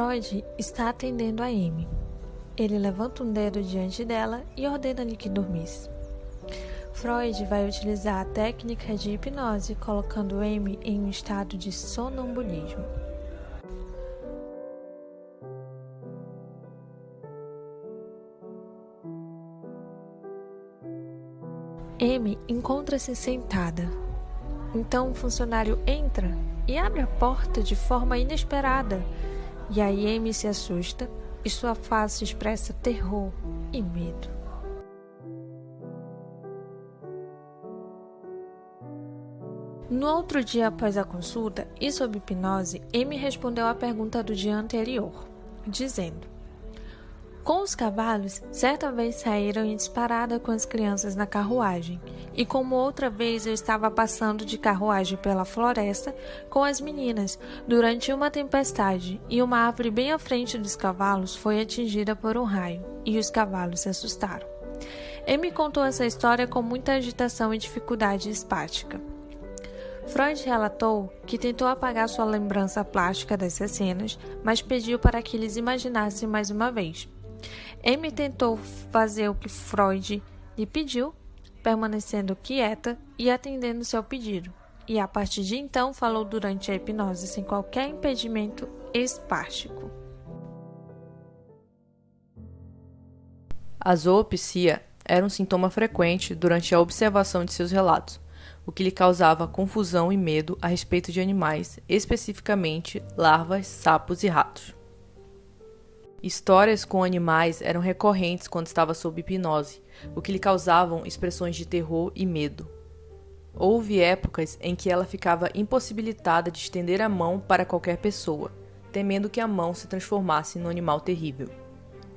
Freud está atendendo a Amy. Ele levanta um dedo diante dela e ordena-lhe que dormisse. Freud vai utilizar a técnica de hipnose, colocando Amy em um estado de sonambulismo. Amy encontra-se sentada. Então o funcionário entra e abre a porta de forma inesperada. E aí Amy se assusta e sua face expressa terror e medo. No outro dia após a consulta e sob hipnose, Amy respondeu à pergunta do dia anterior, dizendo: com os cavalos, certa vez saíram em disparada com as crianças na carruagem, e como outra vez eu estava passando de carruagem pela floresta com as meninas, durante uma tempestade, e uma árvore bem à frente dos cavalos foi atingida por um raio, e os cavalos se assustaram. Amy contou essa história com muita agitação e dificuldade espástica. Freud relatou que tentou apagar sua lembrança plástica dessas cenas, mas pediu para que eles imaginassem mais uma vez. Amy tentou fazer o que Freud lhe pediu, permanecendo quieta e atendendo seu pedido, e a partir de então falou durante a hipnose sem qualquer impedimento espástico. A zoopsia era um sintoma frequente durante a observação de seus relatos, o que lhe causava confusão e medo a respeito de animais, especificamente larvas, sapos e ratos. Histórias com animais eram recorrentes quando estava sob hipnose, o que lhe causavam expressões de terror e medo. Houve épocas em que ela ficava impossibilitada de estender a mão para qualquer pessoa, temendo que a mão se transformasse num animal terrível.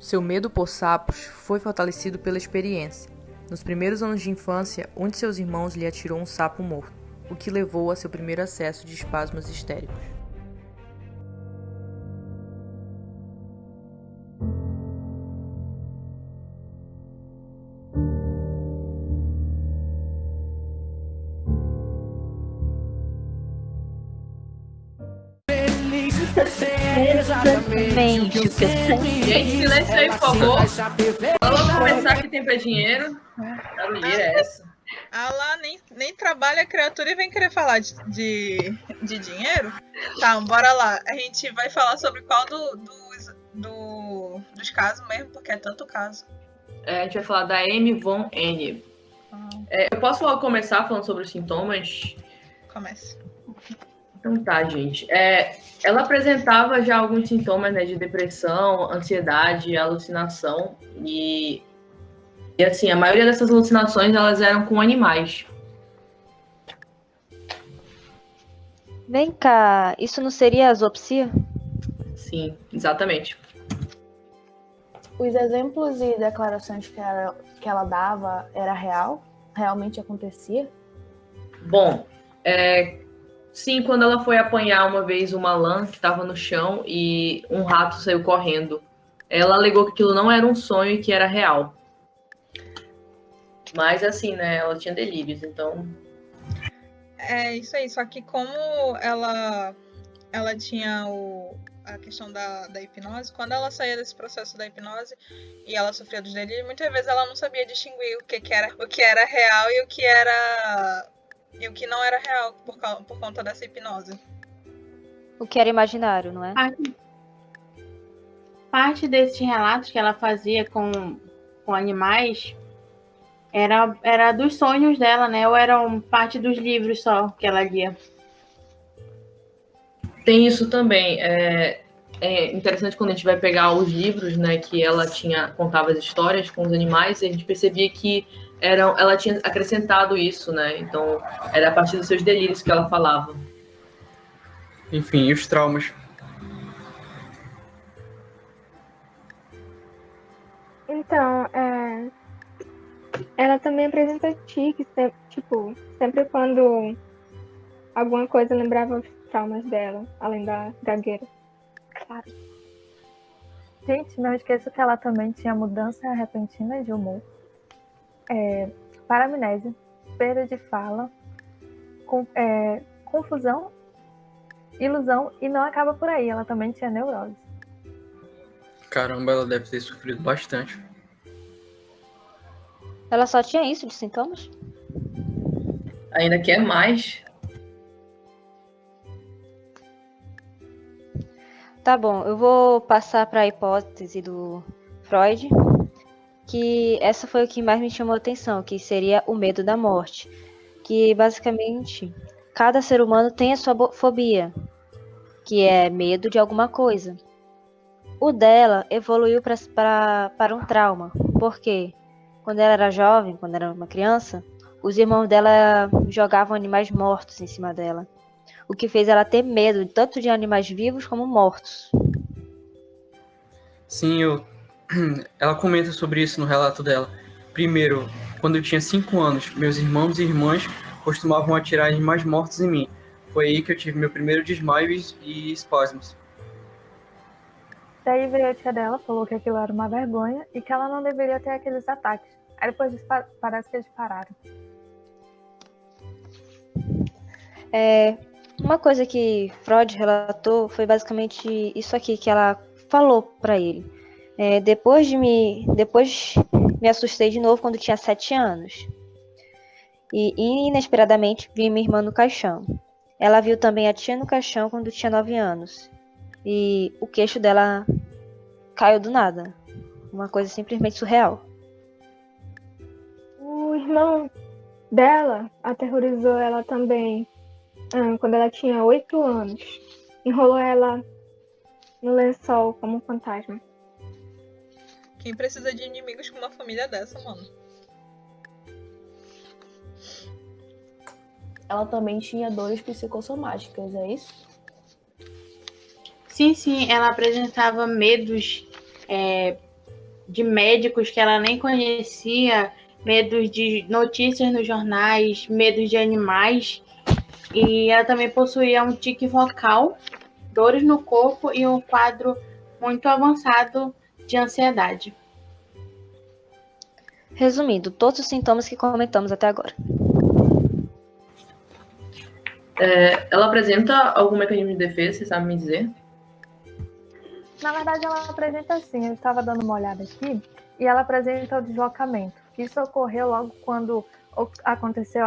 Seu medo por sapos foi fortalecido pela experiência. Nos primeiros anos de infância, um de seus irmãos lhe atirou um sapo morto, o que levou a seu primeiro acesso de espasmos histéricos. Exatamente o que eu sei. Gente, silêncio aí, por favor. Vamos começar que tempo é dinheiro. A barulheira é essa. Ah lá, nem trabalha a criatura e vem querer falar de dinheiro? Tá, bora lá. A gente vai falar sobre qual dos casos mesmo, porque é tanto caso. A gente vai falar da Amy von Enne. Eu posso começar falando sobre os sintomas? Começa. Então tá, gente. Ela apresentava já alguns sintomas, né, de depressão, ansiedade, alucinação e assim, a maioria dessas alucinações elas eram com animais. Vem cá, isso não seria a zoopsia? Sim, exatamente. Os exemplos e declarações que ela dava era real? Realmente acontecia? Bom, sim, quando ela foi apanhar uma vez uma lã que estava no chão e um rato saiu correndo, ela alegou que aquilo não era um sonho e que era real. Mas assim, né, ela tinha delírios, então... É isso aí, só que como ela tinha a questão da hipnose, quando ela saía desse processo da hipnose e ela sofria dos delírios, muitas vezes ela não sabia distinguir o que era real e o que não era real por conta dessa hipnose. O que era imaginário, não é? Parte desses relatos que ela fazia com animais era dos sonhos dela, né? Ou eram parte dos livros só que ela lia? Tem isso também. É interessante quando a gente vai pegar os livros, né, que ela contava as histórias com os animais, e a gente percebia que ela tinha acrescentado isso, né? Então, era a partir dos seus delírios que ela falava. Enfim, e os traumas? Então, ela também apresenta tiques, tipo, sempre quando alguma coisa lembrava os traumas dela, além da gagueira. Claro. Gente, não esqueça que ela também tinha mudança repentina de humor, paramnésia, perda de fala, confusão, ilusão, e não acaba por aí, ela também tinha neurose. Caramba, ela deve ter sofrido bastante. Ela só tinha isso de sintomas? Ainda quer mais? Tá bom, eu vou passar para a hipótese do Freud, que essa foi o que mais me chamou a atenção, que seria o medo da morte. Que basicamente cada ser humano tem a sua fobia, que é medo de alguma coisa. O dela evoluiu para um trauma, porque quando ela era jovem, quando era uma criança, os irmãos dela jogavam animais mortos em cima dela, o que fez ela ter medo tanto de animais vivos como mortos. Sim, ela comenta sobre isso no relato dela. Primeiro, quando eu tinha 5 anos, meus irmãos e irmãs costumavam atirar animais mortos em mim. Foi aí que eu tive meu primeiro desmaio e espasmos. Daí veio a tia dela, falou que aquilo era uma vergonha e que ela não deveria ter aqueles ataques. Aí depois parece que eles pararam. Uma coisa que Freud relatou foi basicamente isso aqui que ela falou para ele. Depois me assustei de novo quando tinha 7 anos. E inesperadamente vi minha irmã no caixão. Ela viu também a tia no caixão quando tinha 9 anos. E o queixo dela caiu do nada. Uma coisa simplesmente surreal. O irmão dela aterrorizou ela também quando ela tinha 8 anos. Enrolou ela no lençol como um fantasma. Quem precisa de inimigos com uma família dessa, mano? Ela também tinha dores psicossomáticas, é isso? Sim, ela apresentava medos de médicos que ela nem conhecia, medos de notícias nos jornais, medos de animais. E ela também possuía um tique vocal, dores no corpo e um quadro muito avançado de ansiedade. Resumindo, todos os sintomas que comentamos até agora. Ela apresenta algum mecanismo de defesa, você sabe me dizer? Na verdade, ela apresenta assim, eu estava dando uma olhada aqui, e ela apresenta o deslocamento. Isso ocorreu logo quando aconteceu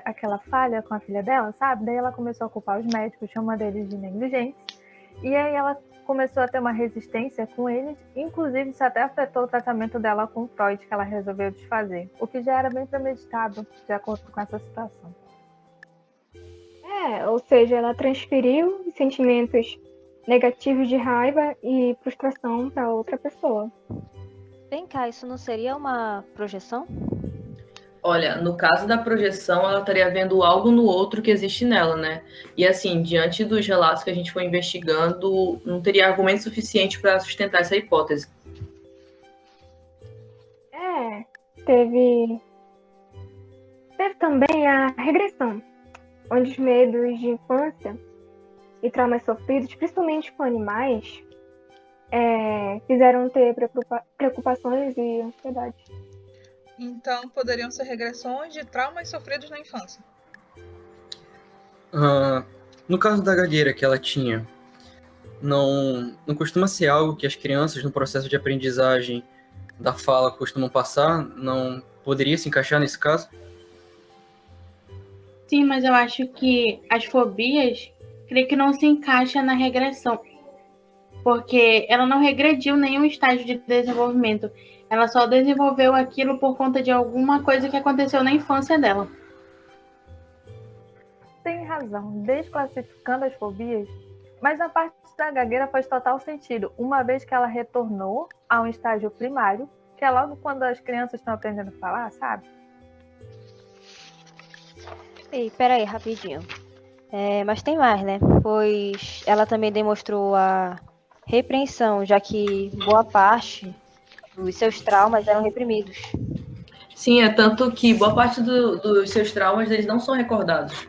aquela falha com a filha dela, sabe? Daí ela começou a culpar os médicos, chamando eles de negligentes, e aí ela começou a ter uma resistência com eles, inclusive isso até afetou o tratamento dela com Freud, que ela resolveu desfazer, o que já era bem premeditado, de acordo com essa situação. Ou seja, ela transferiu os sentimentos negativos de raiva e frustração para outra pessoa. Vem cá, isso não seria uma projeção? Olha, no caso da projeção, ela estaria vendo algo no outro que existe nela, né? E assim, diante dos relatos que a gente foi investigando, não teria argumento suficiente para sustentar essa hipótese. Teve também a regressão, onde os medos de infância e traumas sofridos, principalmente com animais, fizeram ter preocupações e ansiedade. Então, poderiam ser regressões de traumas sofridos na infância. No caso da gagueira que ela tinha, não costuma ser algo que as crianças, no processo de aprendizagem da fala, costumam passar? Não poderia se encaixar nesse caso? Sim, mas eu acho que as fobias, creio que não se encaixa na regressão, porque ela não regrediu nenhum estágio de desenvolvimento. Ela só desenvolveu aquilo por conta de alguma coisa que aconteceu na infância dela. Tem razão, desclassificando as fobias, mas a parte da gagueira faz total sentido, uma vez que ela retornou a um estágio primário, que é logo quando as crianças estão aprendendo a falar, sabe? Ei, peraí, rapidinho. Mas tem mais, né? Pois ela também demonstrou a repreensão, já que boa parte dos seus traumas eram reprimidos. Sim, é tanto que boa parte dos seus traumas eles não são recordados.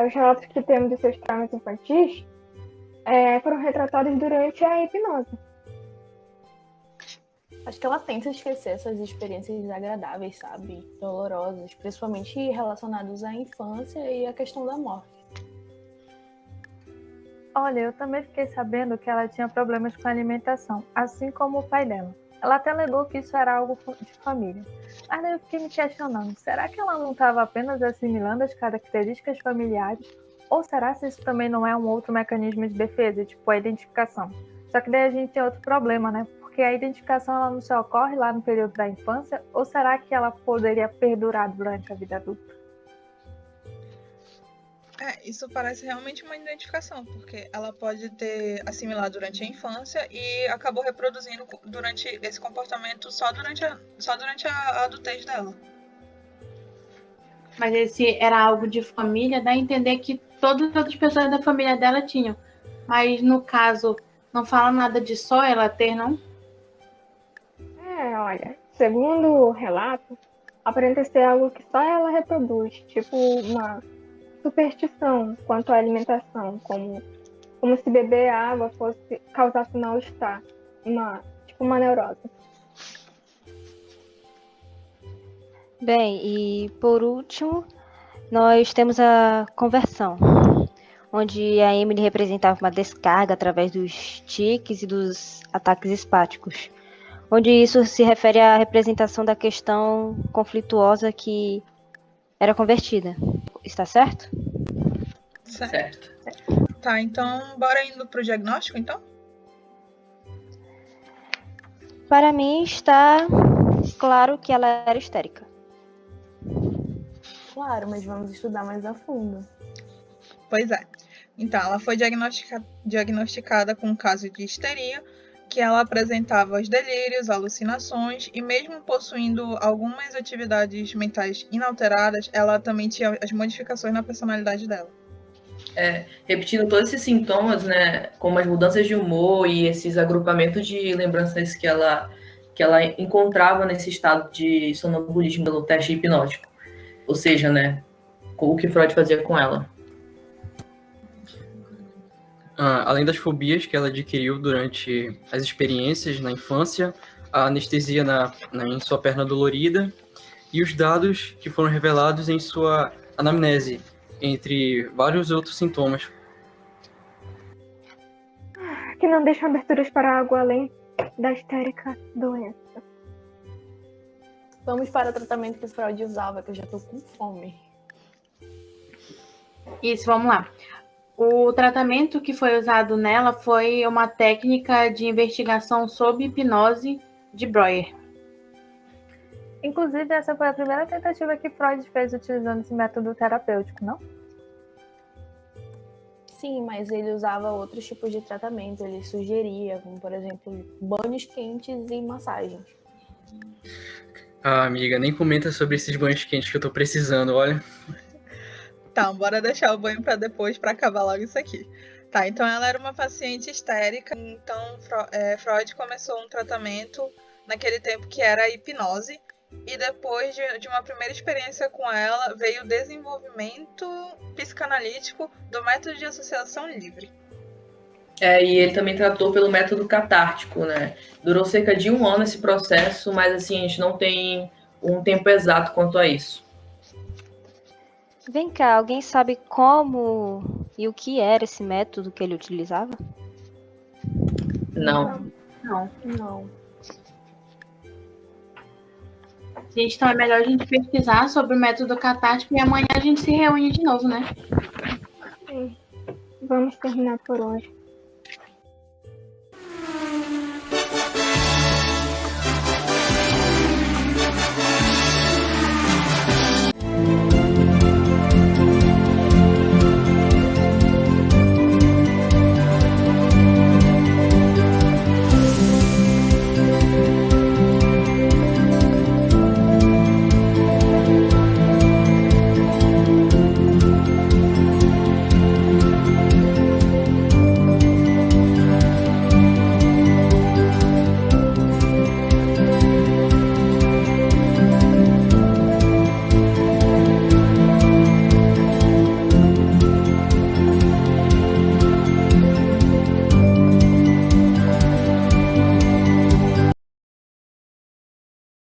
Os relatos que temos dos seus traumas infantis foram retratados durante a hipnose. Acho que ela tenta esquecer essas experiências desagradáveis, sabe? Dolorosas, principalmente relacionadas à infância e à questão da morte. Olha, eu também fiquei sabendo que ela tinha problemas com a alimentação, assim como o pai dela. Ela até alegou que isso era algo de família. Mas daí eu fiquei me questionando, será que ela não estava apenas assimilando as características familiares? Ou será que isso também não é um outro mecanismo de defesa, tipo a identificação? Só que daí a gente tem outro problema, né? Porque a identificação ela não só ocorre lá no período da infância, ou será que ela poderia perdurar durante a vida adulta? Isso parece realmente uma identificação, porque ela pode ter assimilado durante a infância e acabou reproduzindo durante esse comportamento só durante a adultez dela. Mas esse era algo de família, dá a entender que todas as outras pessoas da família dela tinham. Mas no caso, não fala nada de só ela ter, não? Olha, segundo o relato, aparenta ser algo que só ela reproduz, tipo uma superstição quanto à alimentação, como se beber água fosse causasse mal-estar, tipo uma neurose. Bem, e por último, nós temos a conversão, onde a Emily representava uma descarga através dos tiques e dos ataques espáticos, onde isso se refere à representação da questão conflituosa que era convertida. Está certo? Certo. Tá, então bora indo pro diagnóstico, então? Para mim está claro que ela era histérica. Claro, mas vamos estudar mais a fundo. Pois é. Então, ela foi diagnosticada com um caso de histeria, que ela apresentava os delírios, alucinações, e mesmo possuindo algumas atividades mentais inalteradas, ela também tinha as modificações na personalidade dela. Repetindo todos esses sintomas, né, como as mudanças de humor e esses agrupamentos de lembranças que ela encontrava nesse estado de sonambulismo pelo teste hipnótico. Ou seja, né, o que Freud fazia com ela. Além das fobias que ela adquiriu durante as experiências na infância, a anestesia em sua perna dolorida e os dados que foram revelados em sua anamnese, entre vários outros sintomas. Que não deixam aberturas para algo além da histérica doença. Vamos para o tratamento que Freud usava, que eu já estou com fome. Isso, vamos lá. O tratamento que foi usado nela foi uma técnica de investigação sob hipnose de Breuer. Inclusive, essa foi a primeira tentativa que Freud fez utilizando esse método terapêutico, não? Sim, mas ele usava outros tipos de tratamento. Ele sugeria, como por exemplo, banhos quentes e massagens. Amiga, nem comenta sobre esses banhos quentes que eu tô precisando, olha. Tá, bora deixar o banho para depois, para acabar logo isso aqui. Tá, então ela era uma paciente histérica, então Freud começou um tratamento naquele tempo que era a hipnose, e depois de uma primeira experiência com ela, veio o desenvolvimento psicanalítico do método de associação livre. E ele também tratou pelo método catártico, né? Durou cerca de 1 ano esse processo, mas assim, a gente não tem um tempo exato quanto a isso. Vem cá, alguém sabe como e o que era esse método que ele utilizava? Não. Gente, então é melhor a gente pesquisar sobre o método catártico e amanhã a gente se reúne de novo, né? Sim. Vamos terminar por hoje.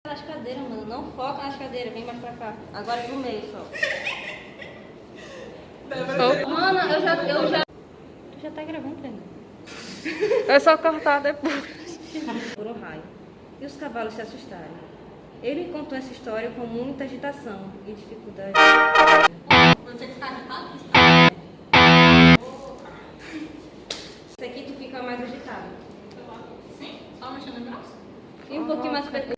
Nas cadeiras, mano. Não foca nas cadeiras. Vem mais pra cá. Agora pro meio só. Mano, eu já... Tu já tá gravando, Fernanda? É só cortar depois. Por um raio. E os cavalos se assustaram. Ele contou essa história com muita agitação e dificuldade. Você que tá agitado? Isso aqui tu fica mais agitado. Sim? Só mexendo no braço? E um pouquinho mais perto.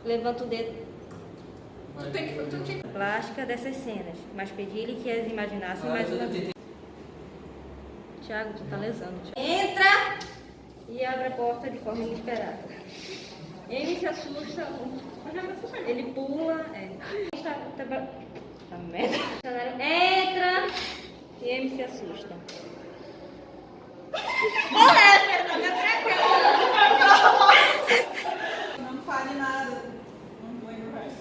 Levanta o dedo. Tu tem que... Plástica dessas cenas, mas pedi-lhe que as imaginassem mais uma vez. Tiago, tu tá lesando. Thiago. Entra! E abre a porta de forma inesperada. Ele se assusta. Ele pula. Tá merda. Entra! E ele se assusta. Não fale nada. Não lembro mais.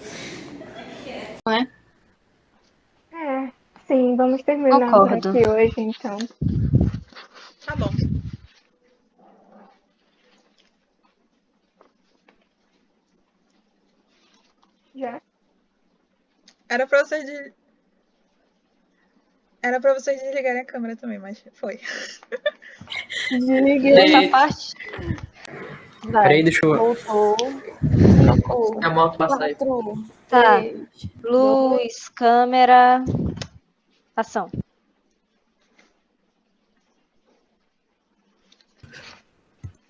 Sim, vamos terminar por Concordo. aqui hoje, então. Tá bom. Já. Era pra vocês desligarem a câmera também, mas foi. Desliguei essa parte. Vai. Peraí, deixa eu. Voltou. A moto passa aí. 4, Tá. 3, Luz, câmera, ação.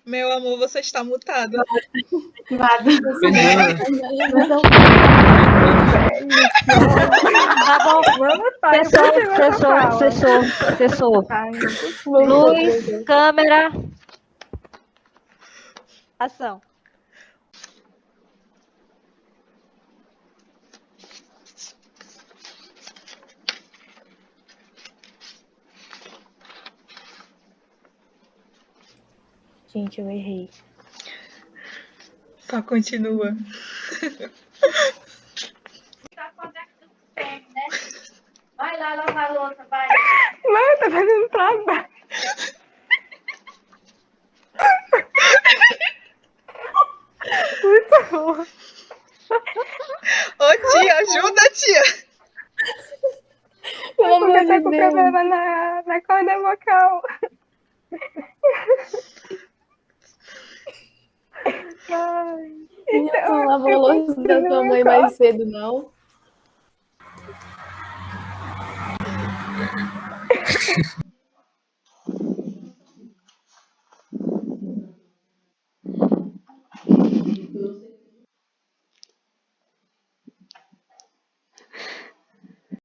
Meu amor, você está mutado. Fernanda, Tá bom. Vamos, tá. Cessou. Ai, Luz, câmera, ação. Gente, eu errei. Só continua. Vai lá lavar a louça, vai. Mãe, tá fazendo trabalho. Muito bom. Ô tia, ajuda, tia! Pelo amor Porque tá de com Deus. problema na corda vocal. Ai, Então, não lavou a eu louça da tua continuo mãe só. mais cedo, não?